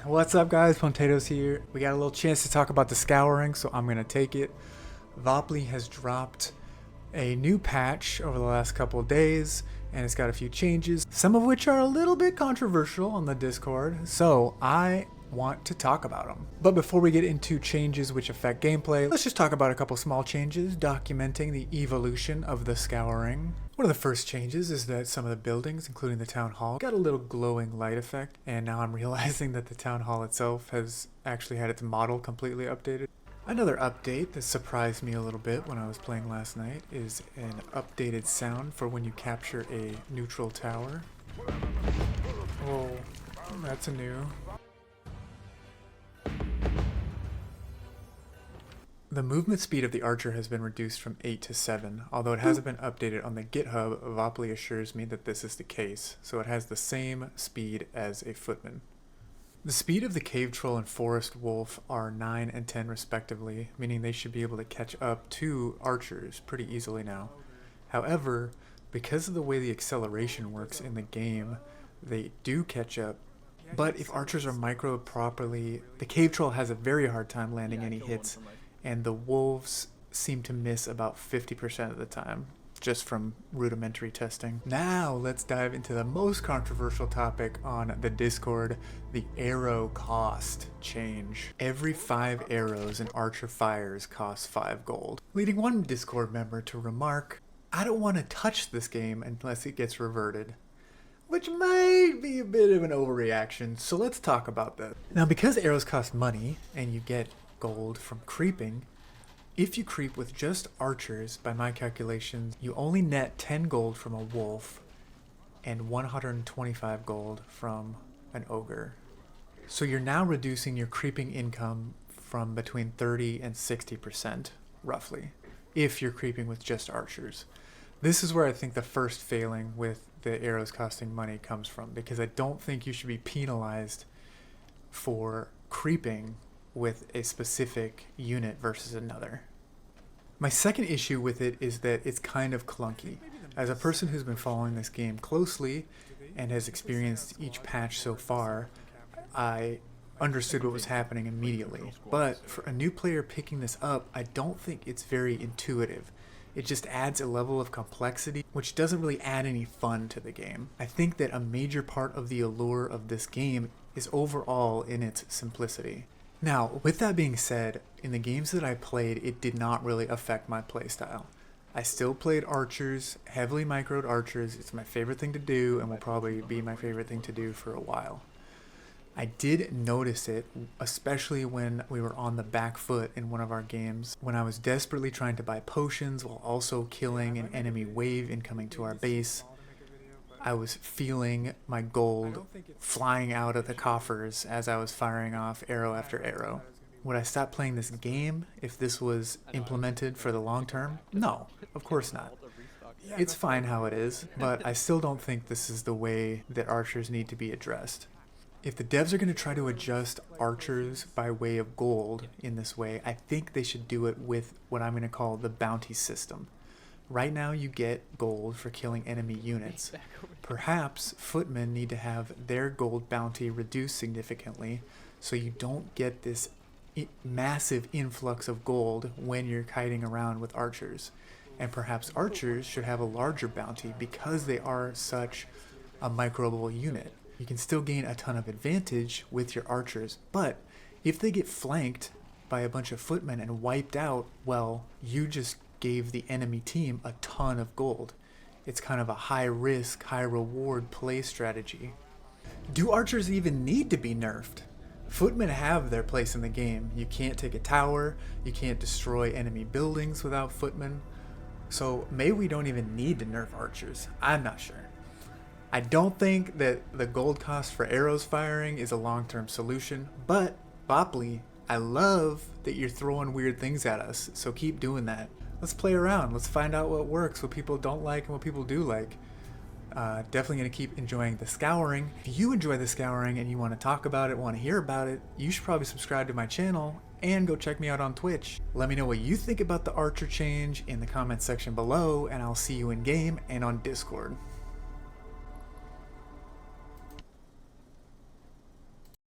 What's up guys, Potatoes here. We got a little chance to talk about the Scouring, so I'm gonna take it. Vopley has dropped a new patch over the last couple of days, and it's got a few changes, some of which are a little bit controversial on the Discord, so I want to talk about them. But before we get into changes which affect gameplay, let's just talk about a couple small changes documenting the evolution of the Scouring. One of the first changes is that some of the buildings, including the town hall, got a little glowing light effect, and now I'm realizing that the town hall itself has actually had its model completely updated. Another update that surprised me a little bit when I was playing last night is an updated sound for when you capture a neutral tower. Oh, that's a new. The movement speed of the archer has been reduced from 8 to 7, although it hasn't been updated on the GitHub. Vopley assures me that this is the case, so it has the same speed as a footman. The speed of the cave troll and forest wolf are 9 and 10 respectively, meaning they should be able to catch up to archers pretty easily now. However, because of the way the acceleration works in the game, they do catch up. But if archers are microed properly, the cave troll has a very hard time landing any hits, and the wolves seem to miss about 50% of the time, just from rudimentary testing. Now let's dive into the most controversial topic on the Discord, the arrow cost change. Every 5 arrows an archer fires costs 5 gold, leading one Discord member to remark, "I don't want to touch this game unless it gets reverted." Which might be a bit of an overreaction, so let's talk about that. Now, because arrows cost money, and you get gold from creeping, if you creep with just archers, by my calculations, you only net 10 gold from a wolf and 125 gold from an ogre. So you're now reducing your creeping income from between 30 and 60%, roughly, if you're creeping with just archers. This is where I think the first failing with the arrows costing money comes from, because I don't think you should be penalized for creeping with a specific unit versus another. My second issue with it is that it's kind of clunky. As a person who's been following this game closely and has experienced each patch so far, I understood what was happening immediately. But for a new player picking this up, I don't think it's very intuitive. It just adds a level of complexity, which doesn't really add any fun to the game. I think that a major part of the allure of this game is overall in its simplicity. Now, with that being said, in the games that I played, it did not really affect my playstyle. I still played archers, heavily microed archers. It's my favorite thing to do and will probably be my favorite thing to do for a while. I did notice it, especially when we were on the back foot in one of our games, when I was desperately trying to buy potions while also killing an enemy wave incoming to our base. I was feeling my gold flying out of the coffers as I was firing off arrow after arrow. Would I stop playing this game if this was implemented for the long term? No, of course not. It's fine how it is, but I still don't think this is the way that archers need to be addressed. If the devs are going to try to adjust archers by way of gold in this way, I think they should do it with what I'm going to call the bounty system. Right now you get gold for killing enemy units. Perhaps footmen need to have their gold bounty reduced significantly so you don't get this massive influx of gold when you're kiting around with archers. And perhaps archers should have a larger bounty because they are such a microable unit. You can still gain a ton of advantage with your archers, but if they get flanked by a bunch of footmen and wiped out, well, you just gave the enemy team a ton of gold. It's kind of a high risk, high reward play strategy. Do archers even need to be nerfed? Footmen have their place in the game. You can't take a tower, you can't destroy enemy buildings without footmen. So maybe we don't even need to nerf archers. I'm not sure. I don't think that the gold cost for arrows firing is a long-term solution, but Vopley, I love that you're throwing weird things at us, so keep doing that. Let's play around. Let's find out what works, what people don't like, and what people do like. Definitely going to keep enjoying the Scouring. If you enjoy the Scouring and you want to talk about it, want to hear about it, you should probably subscribe to my channel and go check me out on Twitch. Let me know what you think about the archer change in the comments section below, and I'll see you in game and on Discord.